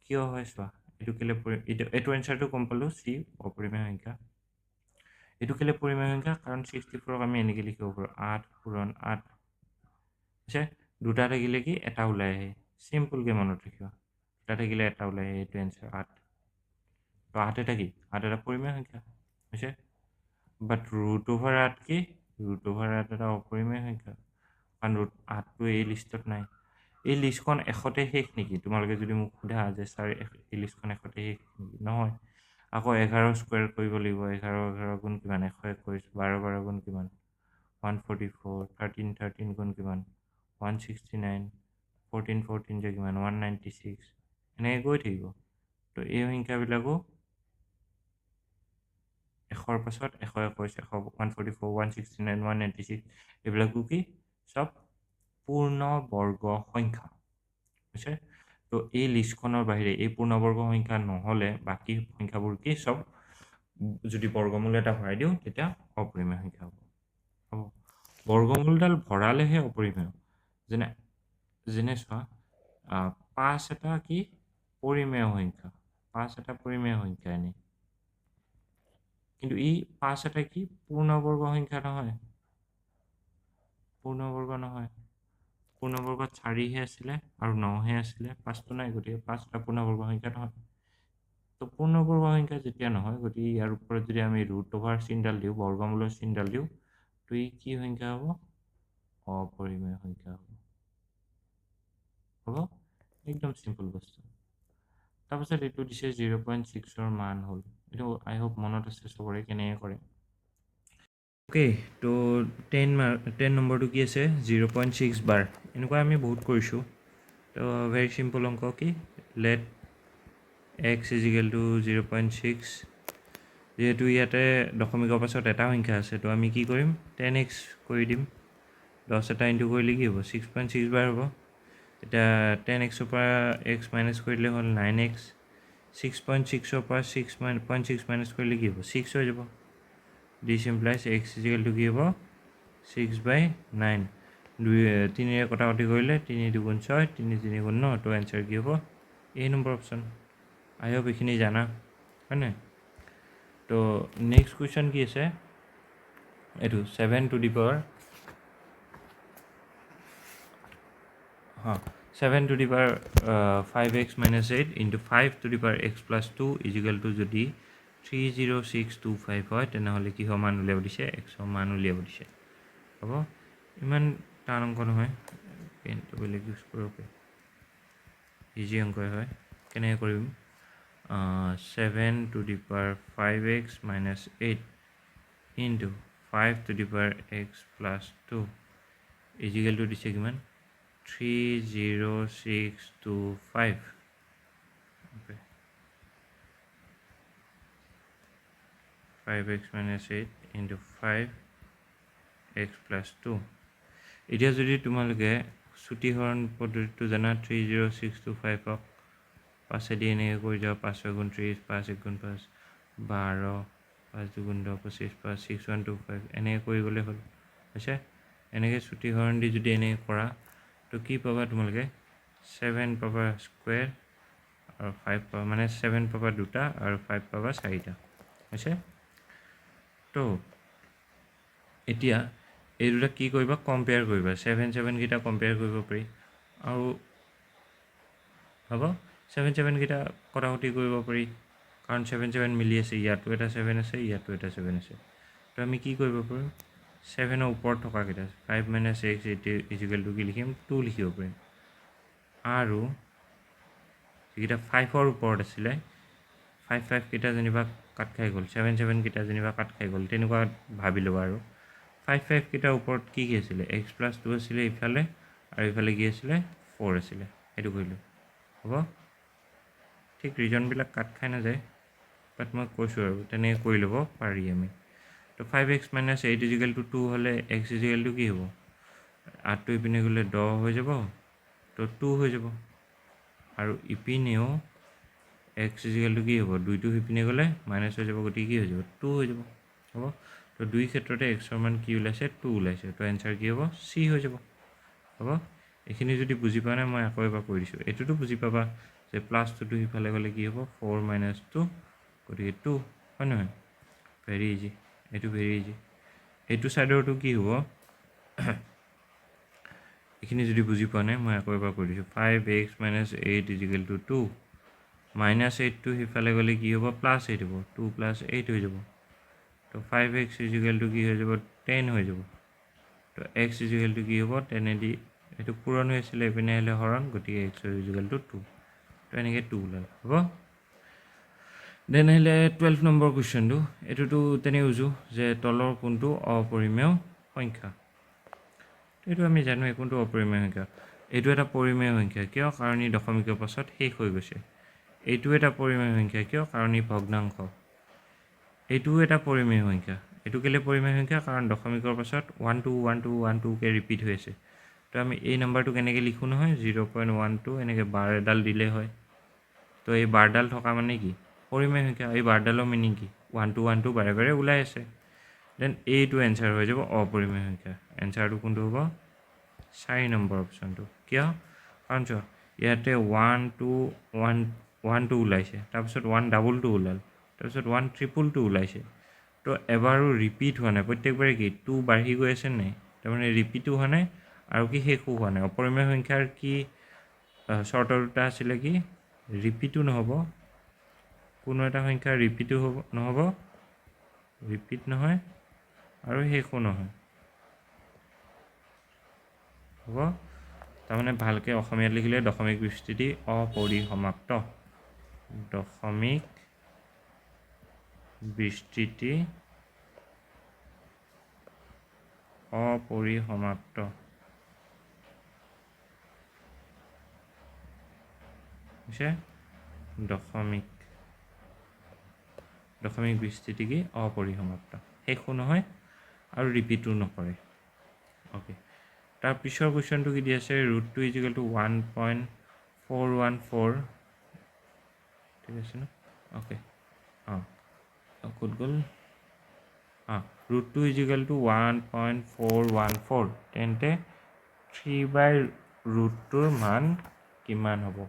কিয় হয় চোৱা এইটো কেলে এইটো এনচাৰটো গম পালোঁ চি অপৰিমেয় সংখ্যা এইটো কেলে পৰিমেয় সংখ্যা কাৰণ 64ক আমি এনেকৈ লিখিব পাৰোঁ 8 পূৰণ 8 আছে দুটা থাকিলে কি এটা ওলাই আহে চিম্পলকৈ মনত ৰাখিবা দুটা থাকিলে এটা ওলাই আহে এইটো এনচাৰ 8 তো 8 এটা কি 8 এটা পৰিমেয় সংখ্যা হৈছে বাট ৰুট অভাৰ 8 কি ৰুট অভাৰ 8 এটা অপৰিমেয় সংখ্যা কাৰণ ৰুট 8টো এই লিষ্টত নাই এই লিষ্টখন এশতে শেষ নেকি তোমালোকে যদি মোক সোধা যে ছাৰ এই লিষ্টখন এশতে শেষ নেকি নহয় আকৌ 11 স্কোৱাৰ কৰিব লাগিব 11 গুণ কিমান 121 12 গুণ কিমান 144 13 গুণ কিমান 169 14 যে কিমান 196 এনেকৈ গৈ থাকিব তো এই সংখ্যাবিলাকো 100ৰ পাছত 121 144 169 196 এইবিলাকো কি চব পূৰ্ণবৰ্গ সংখ্যা হৈছে তো এই লিষ্টখনৰ বাহিৰে এই পূৰ্ণবৰ্গ সংখ্যা নহ'লে বাকী সংখ্যাবোৰ কি চব যদি বৰ্গমূল এটা ভৰাই দিওঁ তেতিয়া অপৰিমেয় সংখ্যা হ'ব বৰ্গমূলডাল ভৰালেহে অপৰিমেয় যেনে চোৱা 5 এটা কি পৰিমেয় সংখ্যা 5 এটা পৰিমেয় সংখ্যা এনেই কিন্তু ই 5 এটা কি পূৰ্ণবৰ্গ সংখ্যা নহয় পূৰ্ণবৰ্গ 4হে আছিলে আৰু 9হে আছিলে 5টো নাই গতিকে 5 এটা পূৰ্ণবৰ্গ সংখ্যা নহয় তো পূৰ্ণবৰ্গ সংখ্যা যেতিয়া নহয় গতিকে ইয়াৰ ওপৰত যদি আমি ৰুট অভাৰ চিনডাল দিওঁ বৰ্গমূলৰ চিনডাল দিওঁ তো ই কি সংখ্যা হ'ব অপৰিমেয় সংখ্যা হ'ব একদম চিম্পল বস্তু তাৰপাছত এইটো দিছে 0.6ৰ মান হ'ল এইটো আই হোপ মনত আছে চবৰে কেনেকৈ কৰে অ'কে তো 10 নম্বৰটো কি আছে 0.6 বাৰ এনেকুৱা আমি বহুত কৰিছোঁ তো ভেৰি চিম্পল অংক কি লেট x ইজিকেল টু 0.6 যিহেতু ইয়াতে দশমিকৰ পাছত এটা সংখ্যা আছে তো আমি কি কৰিম 10x কৰি দিম 10 এটা ইনটু কৰিলে কি হ'ব 6.6 বাৰ হ'ব এতিয়া 10xৰ পৰা x মাইনাছ কৰি দিলে হ'ল 9x 6.6ৰ পৰা 6.6 মাইনাছ কৰিলে কি হ'ব 6 হৈ যাব দিছ ইমপ্লাইজ x ইজিকেল টু কি হ'ব 6/9 তিনিৰে কটাকটি কৰিলে 3 2 6 3 3 9 তো এনচাৰ কি হ'ব এই নম্বৰ অপশ্যন আই হোপ এইখিনি জানা হয় নাই তো নেক্সট কুৱেশ্যন কি আছে এইটো 7 two the power 7 two the power 5x minus 8 into 5 to the power x plus 2 is equal to যদি 30625 হয় তেনেহ'লে কি মান উলিয়াব দিছে x মান উলিয়াব দিছে হ'ব ইমান টান অংক নহয় পেনটো বেলেগ ইউজ কৰিব ইজি অংকই হয় কেনেকৈ কৰিম 7 to the power 5x minus 8 into 5 to the power x plus 2 is equal to দিছে কিমান 30625 okay 5x minus 8 into 5x plus 2 এতিয়া যদি তোমালোকে ছুটিহৰণ পদ্ধতিটো জানা 30625 পাঁচেদি এনেকৈ কৰি যাওঁ 5 গুণ 30 5 1 গুণ 5 12 5 2 গুণ 10 25 5 6 1 2 5 এনেকৈ কৰি গ'লে হ'ল হৈছে এনেকৈ ছুটিহৰণ দি যদি এনেকৈ কৰা তো কি পাবা তোমালোকে 7 পাবা স্কুৱেৰ আৰু 5 পাবা মানে 7 পাবা দুটা আৰু 5 পাবা চাৰিটা হৈছে তো এতিয়া এই দুটা কি কৰিবা কম্পেয়াৰ কৰিবা 7 7 কিটা কম্পেয়াৰ কৰিব পাৰি আৰু হ'ব 7 7 কিটা কটাকটি কৰিব পাৰি কাৰণ 7 7 মিলি আছে ইয়াতো এটা 7 আছে ইয়াতো এটা 7 আছে তো আমি কি কৰিব পাৰিম 7 ৰ ওপৰত থকা কিটা 5 - x ইকুৱেল টু কি লিখিম 2 লিখিব পাৰিম আৰু যিটা 5 ৰ ওপৰত আছিলে 5 5 কিটা যেনিবা কাট খাই গ'ল 7 7 কিটা যেনিবা কাট খাই গ'ল তেনেকুৱা ভাবি লবা আৰু 5 5 কিটাৰ ওপৰত কি কি আছিলে x + 2 আছিলে ইফালে আৰু ইফালে কি আছিলে 4 আছিলে এটো কইলো হ'ব ঠিক ৰিজনবিলাক কাট খাই না যায় বাট মই কৈছো আৰু তেনে কৰি লব পাৰি আমি তো 5x - 8 = 2 হলে x = কি হ'ব 8 টো ইপিনে গলে 10 হৈ যাব তো 2 হৈ যাব আৰু ইপিনেও x = কি হ'ব 2 টো ইপিনে গলে মাইনাস হৈ যাব গতি কি হৈ যাব 2 হৈ যাব হ'ব তো দুই ক্ষেত্ৰতে x ৰ মান কি ওলাইছে 2 ওলাইছে তো आंसर কি হ'ব c হৈ যাব হ'ব এখিনি যদি বুজি পা না মই আকৌ এবাৰ কৈ দিছো এটোটো বুজি পাবা যে প্লাস 2 টো ইফালে গলে কি হ'ব 4 - 2 গতি 2 হয় নহয় ভেৰি ইজি এটো ভেৰি ইজি এটো সাইডৰটো কি হ'ব এখিনি যদি বুজি পোৱা নাই মই আকৌ এবাৰ কৈ দিছো 5x - 8 = 2 -8 টো হিফালে গলে কি হ'ব +8 হ'ব 2 + 8 হৈ যাব তো 5x = কি হৈ যাব 10 হৈ যাব তো x = কি হ'ব 10 এদি এটো পূৰণ হৈ আছিল এপিনে হলে হৰণ গতি x = 2 তো এনেকে 2 ওলাল হ'ব দেন হলে 12 নম্বৰ কোৱেশ্চনটো এটোটো তেনে উজু যে তলৰ কোনটো অপৰিমেয় সংখ্যা এটো আমি জানো কোনটো অপৰিমেয় সংখ্যা এটো এটা পৰিমেয় সংখ্যা কিয় কাৰণ ই দশমিকৰ পাছত শেষ হৈ গৈছে এটো এটা পৰিমেয় সংখ্যা কিয় কাৰণ ই ভগ্নাংশ এটো এটা পৰিমেয় সংখ্যা এটো কেলে পৰিমেয় সংখ্যা কাৰণ দশমিকৰ পাছত 1 2 1 2 1 2 কে ৰিপিট হৈ আছে তো আমি এই নাম্বাৰটো কেনেকৈ লিখো নহয় 0.12 এনেকৈ বাৰ এডাল দিলে হয় তো এই বাৰডাল থকা মানে কি পৰিমেয় সংখ্যা এই বাৰডালৰ মিনিং কি 1 2 1 2 বাৰে বাৰে ওলাই আছে দেন এইটো आंसर হৈ যাব অপৰিমেয় সংখ্যা आंसरটো কোনটো হ'ব 4 নম্বৰ অপচনটো কিয় কাৰণ চোৱা ইয়াতে 1 2 1 1 2 ওলাইছে তাৰপিছত 1 ডাবল 2 ওলাল তাৰপিছত 1 ট্ৰিপল 2 ওলাইছে তো এবাৰো ৰিপিট হোৱা নাই প্ৰত্যেকবাৰে কি 2 বাঢ়ি গৈ আছে নাই তাৰমানে ৰিপিট হোৱা নাই আৰু কি শেষ হোৱা নাই অপৰিমেয় সংখ্যাৰ কি শৰ্তটা আছিল কি ৰিপিটো নহব কোনো এটা সংখ্যা ৰিপিটো হ'ব নহব ৰিপিট নহয় আৰু শেষো নহয় হ'ব তাৰমানে ভালকে অসমীয়াত লিখিলে দশমিক বিস্তৃতি অপৰিসমাপ্ত দশমিক বিস্তৃতি অপৰিসমাপ্ত হৈছে দশমিক বিস্তৃতি কি অপৰিসমাপ্ত শেষো নহয় আৰু ৰিপিটো নকৰে ওকে তাৰ পিছৰ কোৱেশ্চনটো কি দি আছে √2 = 1.414 ঠিক আছে না ওকে ক'ত গ'ল √2 = 1.414 তেন্তে 3/√2 মান কিমান হ'ব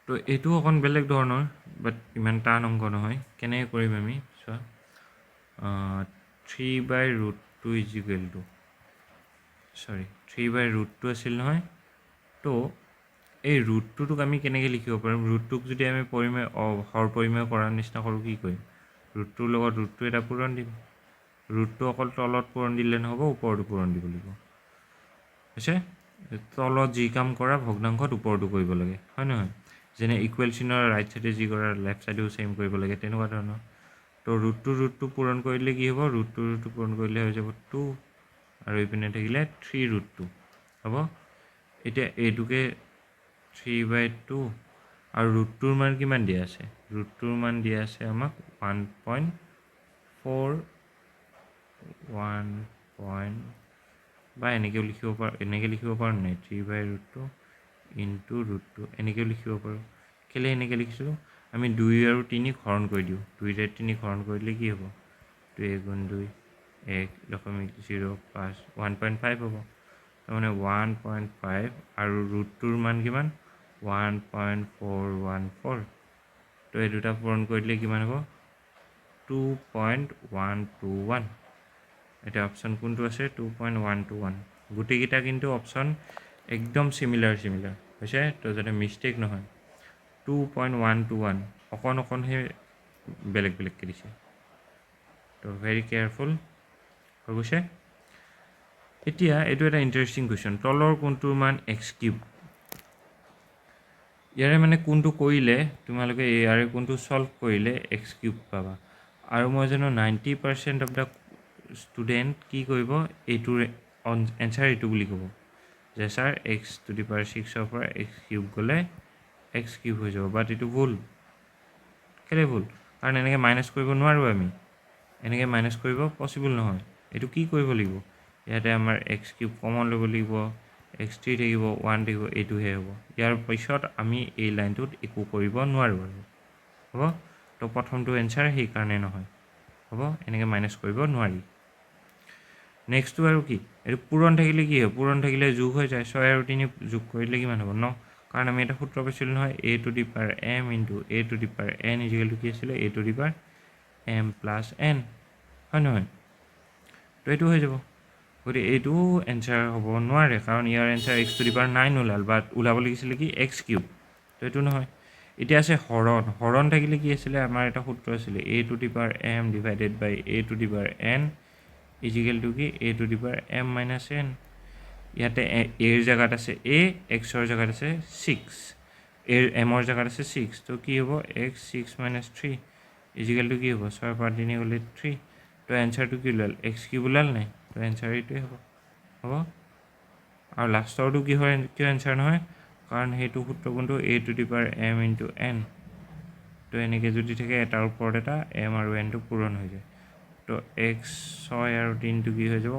তো এটো অকন বেলেগ ধৰণৰ বাট ইমান টান অংক নহয় কেনে কৰিম আমি চোৱা 3/√2 3/√2 আছিল নহয় তো এই √2টোক আমি কেনেকৈ লিখিব পাৰিম √2ক যদি আমি পৰিমেয় হৰ পৰিমেয় কৰাৰ নিচিনা কৰোঁ কি কৰিম √2ৰ লগত √2 এটা পূৰণ দিম √2 অকল তলত পূৰণ দিলে নহ'ব ওপৰতো পূৰণ দিব লাগিব হৈছে তলত যি কাম কৰা ভগ্নাংশত ওপৰতো কৰিব লাগে হয় নহয় যেনে ইকুৱেল চিনৰ ৰাইট সাইডে যি কৰা লেফট সাইডেও সেম কৰিব লাগে তেনেকুৱা ধৰণৰ তো ৰুটটো পূৰণ কৰিলে কি হ'ব ৰুটটো পূৰণ কৰিলে হৈ যাব 2 আৰু এইপিনে থাকিলে 3 √2 হ'ব এতিয়া এইটোকে 3/2 আৰু ৰুটটোৰ মান কিমান দিয়া আছে ৰুটটোৰ মান দিয়া আছে আমাক 1.4 বা এনেকৈ লিখিব পাৰোঁ নাই 3/2 ইনটু √2 এনেকৈ লিখিব পাৰোঁ কেলৈ এনেকৈ লিখিছোঁ আমি 2 আৰু 3 হৰণ কৰি দিওঁ 2 3 হৰণ কৰিলে কি হ'ব 2 গুণ 2 1.05 1.5 হ'ব তাৰমানে 1.5 আৰু ৰুটটোৰ মান কিমান 1.414 তো এই দুটা পূৰণ কৰি দিলে কিমান হ'ব 2.121 এতিয়া অপশ্যন কোনটো আছে 2.121 গোটেইকেইটা কিন্তু অপশ্যন একদম চিমিলাৰ হৈছে তো যাতে মিষ্টেক নহয় 2.121 অকণহে বেলেগকৈ দিছে তো ভেৰি কেয়াৰফুল হৈ গৈছে এতিয়া এইটো এটা ইণ্টাৰেষ্টিং কুৱেশ্যন তলৰ কোনটোৰ মান x³ ইয়াৰে মানে কোনটো কৰিলে তোমালোকে ইয়াৰে কোনটো সলভ কৰিলে x³ পাবা আৰু মই জানো 90% অফ দ্য ষ্টুডেণ্ট কি কৰিব এইটোৰ এনচাৰ এইটো বুলি ক'ব যে ছাৰ x⁶ৰ পৰা x³ গ'লে x³ হৈ যাব বাট এইটো ভুল কেলৈ ভুল কাৰণ এনেকৈ মাইনাছ কৰিব নোৱাৰোঁ আমি এনেকৈ মাইনাছ কৰিব পচিবল নহয় এইটো কি কৰিব লাগিব ইয়াতে আমাৰ x³ কমন ল'ব লাগিব x3 থাকিব 1 থাকিব এইটোহে হ'ব ইয়াৰ পিছত আমি এই লাইনটোত একো কৰিব নোৱাৰোঁ আৰু হ'ব তো প্ৰথমটো এনচাৰ সেইকাৰণে নহয় হ'ব এনেকৈ মাইনাছ কৰিব নোৱাৰি নেক্সটটো আৰু কি এইটো পূৰণ থাকিলে কি হয় পূৰণ থাকিলে যোগ হৈ যায় 6 আৰু 3 যোগ কৰিলে কিমান হ'ব 9 কাৰণ আমি এটা সূত্ৰ পাইছিলোঁ নহয় a⁴m ইনটু a⁴n ইজিকেলটো কি আছিলে a⁴m প্লাছ n হয় নহয় তো এইটো হৈ যাব গতিকে এইটো এনচাৰ হ'ব নোৱাৰে কাৰণ ইয়াৰ এনচাৰ x⁹ ওলাল বা ওলাব লাগিছিলে কি x³ তো এইটো নহয় এতিয়া আছে হৰণ থাকিলে কি আছিলে আমাৰ এটা সূত্ৰ আছিলে a⁴m ডিভাইডেড বাই a⁴n ইজিকেলটো কি a⁴m মাইনাছ n ইয়াতে এৰ জেগাত আছে a xৰ জেগাত আছে 6 mৰ জেগাত আছে 6 তো কি হ'ব x6 মাইনাছ 3 ইজিকেলটো কি হ'ব 6 পৰা 3 গ'লে 3 তো এনচাৰটো কি ওলাল x³ ওলাল নাই তো এনচাৰ এইটোৱে হ'ব আৰু লাষ্টৰটো কি হয় কিয় এনচাৰ নহয় কাৰণ সেইটো সূত্ৰ কোনটো a⁴m ইনটু n তো এনেকৈ যদি থাকে এটাৰ ওপৰত এটা m আৰু nটো পূৰণ হৈ যায় তো x6 আৰু 3টো কি হৈ যাব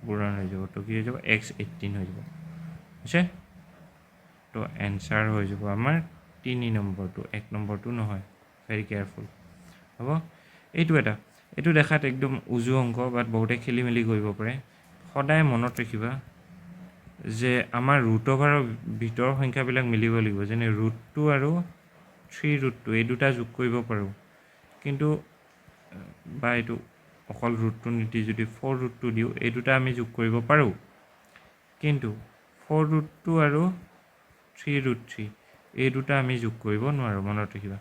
পূৰণ হৈ যাব তো কি হৈ যাব x18 হৈ যাব হৈছে তো এনচাৰ হৈ যাব আমাৰ 3 নম্বৰটো 1 নম্বৰটো নহয় ভেৰি কেয়াৰফুল হ'ব এইটো দেখাত একদম উজু অংক বাট বহুতে খেলি মেলি কৰিব পাৰে সদায় মনত ৰাখিবা যে আমাৰ ৰুট অভাৰৰ ভিতৰৰ সংখ্যাবিলাক মিলিব লাগিব যেনে √2 আৰু 3√2 এই দুটা যোগ কৰিব পাৰোঁ কিন্তু বা এইটো অকল √2 নিদি যদি 4√2 দিওঁ এই দুটা আমি যোগ কৰিব পাৰোঁ কিন্তু 4√2 আৰু 3√3 এই দুটা আমি যোগ কৰিব নোৱাৰোঁ মনত ৰাখিবা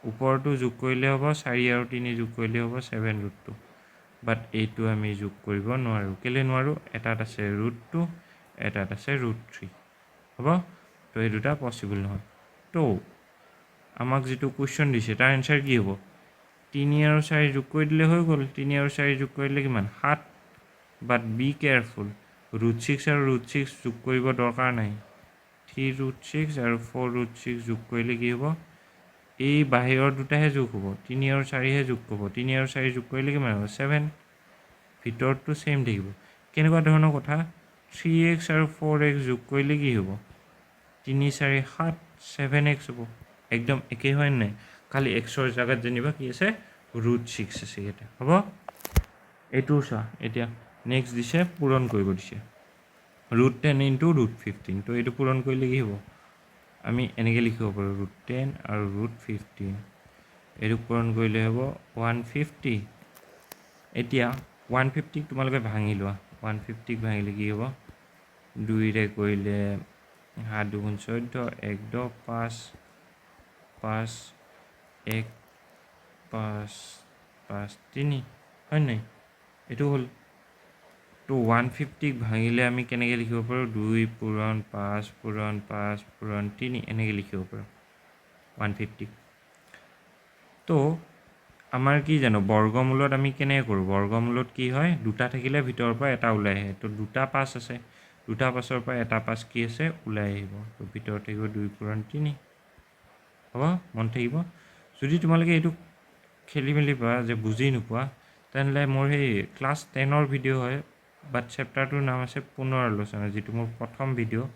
ওপৰটো যোগ কৰিলে হ'ব 4 আৰু 3 যোগ কৰিলে হ'ব 7√2 বাট এইটো আমি যোগ কৰিব নোৱাৰোঁ কেলৈ নোৱাৰোঁ এটাত আছে √2 এটাত আছে √3 হ'ব তো এই দুটা পচিবল নহয় তো আমাক যিটো কুৱেশ্যন দিছে তাৰ এনচাৰ কি হ'ব 3 আৰু 4 যোগ কৰি দিলে হৈ গ'ল 3 আৰু 4 যোগ কৰিলে কিমান 7 বাট বি কেয়াৰফুল √6 আৰু √6 যোগ কৰিব দৰকাৰ নাই 3√6 আৰু 4√6 যোগ কৰিলে কি হ'ব এই বাহিৰৰ দুটাহে যোগ হ'ব 3 আৰু 4হে যোগ হ'ব 3 আৰু 4 যোগ কৰিলে কিমান হ'ব 7 ভিতৰতটো ছেইম থাকিব কেনেকুৱা ধৰণৰ কথা 3x আৰু 4x যোগ কৰিলে কি হ'ব 3 4 7 7x হ'ব একদম একেই হয় নাই খালি xৰ জেগাত যেনিবা কি আছে √6 আছে ইয়াতে হ'ব এইটো চোৱা এতিয়া নেক্সট দিছে পূৰণ কৰিব দিছে √10 ইনটু √15 তো এইটো পূৰণ কৰিলে কি হ'ব আমি এনেকৈ লিখিব পাৰোঁ √10 আৰু √15 এইটো পূৰণ কৰিলে হ'ব 150 এতিয়া 150ক তোমালোকে ভাঙি লোৱা 150ক ভাঙিলে কি হ'ব 2ৰে কৰিলে 7 2 গুণ 14 1 10 5 5 1 5 5 3 হয় নাই এইটো হ'ল তো 150ক ভাঙিলে আমি কেনেকৈ লিখিব পাৰোঁ 2 পূৰণ 5 পূৰণ 5 পূৰণ 3 এনেকৈ লিখিব পাৰোঁ 150ক তো আমাৰ কি জানো বৰ্গমূলত আমি কেনেকৈ কৰোঁ বৰ্গমূলত কি হয় দুটা থাকিলে ভিতৰৰ পৰা এটা ওলাই আহে তো দুটা 5 আছে দুটা 5ৰ পৰা এটা 5 কি আছে ওলাই আহিব তো ভিতৰত থাকিব 2 পূৰণ 3 হ'ব মন থাকিব যদি তোমালোকে এইটো খেলি মেলি পোৱা যে বুজি নোপোৱা তেনেহ'লে মোৰ সেই ক্লাছ 10ৰ ভিডিঅ' হয় বাট চেপ্টাৰটোৰ নাম আছে পুনৰ আলোচনা যিটো মোৰ প্ৰথম ভিডিঅ'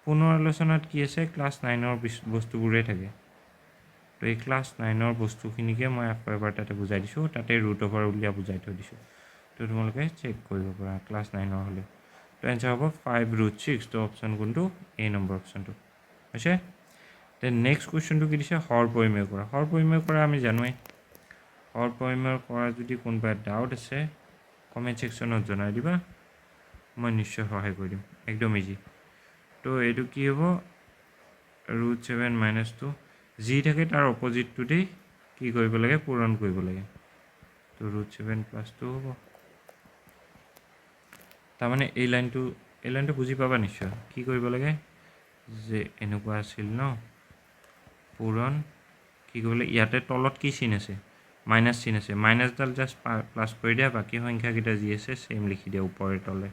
পুনৰ আলোচনাত কি আছে ক্লাছ 9ৰ বস্তুবোৰেই থাকে তো এই ক্লাছ 9ৰ বস্তুখিনিকে মই আকৌ এবাৰ তাতে বুজাই দিছোঁ তাতে ৰুট অভাৰ উলিয়াই বুজাই থৈ দিছোঁ তো তোমালোকে চেক কৰিব পাৰা ক্লাছ 9ৰ হ'লে তো এনচাৰ হ'ব 5√6 তো অপশ্যন কোনটো এ নম্বৰ অপশ্যনটো হৈছে দেন নেক্সট কুৱেশ্যনটো কি দিছে হৰ পৰিমেয় কৰা আমি জানোৱেই হৰ পৰিমেয় কৰা যদি কোনোবা ডাউট আছে কমেণ্ট ছেকশ্যনত জনাই দিবা মই নিশ্চয় সহায় কৰি দিম একদম ইজি তো এইটো কি হ'ব √7 - 2 যি থাকে তাৰ অপজিটটোতেই কি কৰিব লাগে পূৰণ কৰিব লাগে তো √7 + 2 হ'ব তাৰমানে এই লাইনটো বুজি পাবা নিশ্চয় কি কৰিব লাগে যে এনেকুৱা আছিল ন পূৰণ কি কৰিব লাগে ইয়াতে তলত কি চিন আছে মাইনাছ চিন আছে মাইনাছডাল জাষ্ট প্লাছ কৰি দিয়া বাকী সংখ্যাকেইটা যি আছে ছেম লিখি দিয়া ওপৰে তলে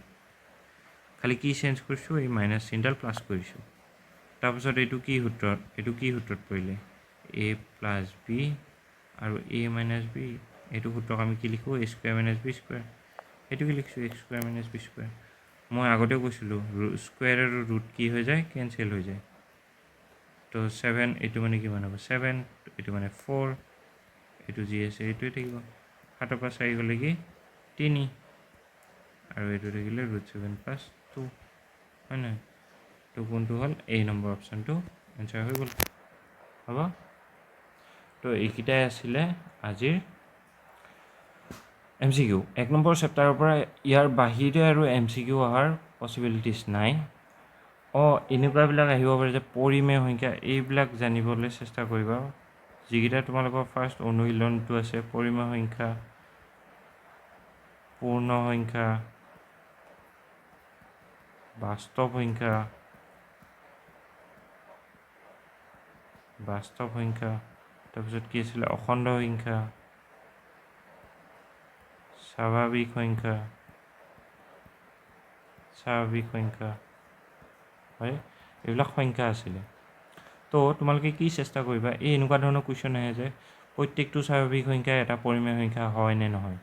খালি কি চেঞ্জ কৰিছোঁ এই মাইনাছ চিনডাল প্লাছ কৰিছোঁ তাৰপিছত এইটো কি সূত্ৰত পৰিলে a + b আৰু a - b এইটো সূত্ৰক আমি কি লিখোঁ a² - b² এইটো কি লিখিছোঁ x² - b² মই আগতেও কৈছিলোঁ স্কুৱেৰ আৰু ৰুট কি হৈ যায় কেনচেল হৈ যায় তো 7 এইটো মানে কিমান হ'ব 7 এইটো মানে 4 এইটো যি আছে এইটোৱে থাকিব 7ৰ পৰা 4 গ'লে কি 3 আৰু এইটো থাকিলে √7 + 2 হয় নহয় তো কোনটো হ'ল এই নম্বৰ অপশ্যনটো এনচাৰ হৈ গ'ল হ'ব তো এইকেইটাই আছিলে আজিৰ MCQ 1 নম্বৰ চেপ্টাৰৰ পৰা ইয়াৰ বাহিৰে আৰু MCQ অহাৰ পচিবিলিটিছ নাই এনেকুৱাবিলাক আহিব পাৰে যে পৰিমেয় সংখ্যা এইবিলাক জানিবলৈ চেষ্টা কৰিবা যিকেইটা তোমালোকৰ ফাৰ্ষ্ট অনুশীলনটো আছে পৰিমেয় সংখ্যা পূৰ্ণ সংখ্যা বাস্তৱ সংখ্যা তাৰপিছত কি আছিলে অখণ্ড সংখ্যা স্বাভাৱিক সংখ্যা হয় এইবিলাক সংখ্যা আছিলে তো তোমালোকে কি চেষ্টা কৰিবা এই এনেকুৱা ধৰণৰ কুৱেশ্যন আহে যে প্ৰত্যেকটো স্বাভাৱিক সংখ্যা এটা পৰিমেয় সংখ্যা হয় নে নহয়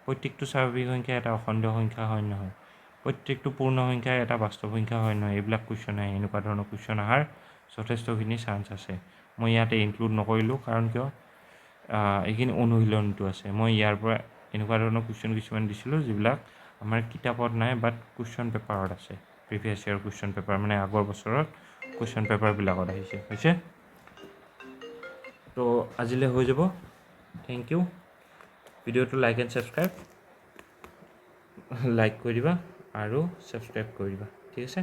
প্ৰত্যেকটো স্বাভাৱিক সংখ্যা এটা অখণ্ড সংখ্যা হয় নহয় প্ৰত্যেকটো পূৰ্ণ সংখ্যা এটা বাস্তৱ সংখ্যা হয় নহয় এইবিলাক কুৱেশ্যন আহে এনেকুৱা ধৰণৰ কুৱেশ্যন অহাৰ যথেষ্টখিনি চান্স আছে মই ইয়াতে ইনক্লুড নকৰিলোঁ কাৰণ কিয় এইখিনি অনুশীলনটো আছে মই ইয়াৰ পৰা এনেকুৱা ধৰণৰ কুৱেশ্যন কিছুমান দিছিলোঁ যিবিলাক আমাৰ কিতাপত নাই বাট কুৱেশ্যন পেপাৰত আছে প্ৰিভিয়াছ ইয়াৰ কুৱেশ্যন পেপাৰ মানে আগৰ বছৰত কুৱেশ্যন পেপাৰবিলাকত হৈছে তো আজিলৈ হৈ যাব থেংক ইউ ভিডিঅ'টো লাইক এণ্ড ছাবস্ক্ৰাইব লাইক কৰি দিবা আৰু ছাবস্ক্ৰাইব কৰি দিবা ঠিক আছে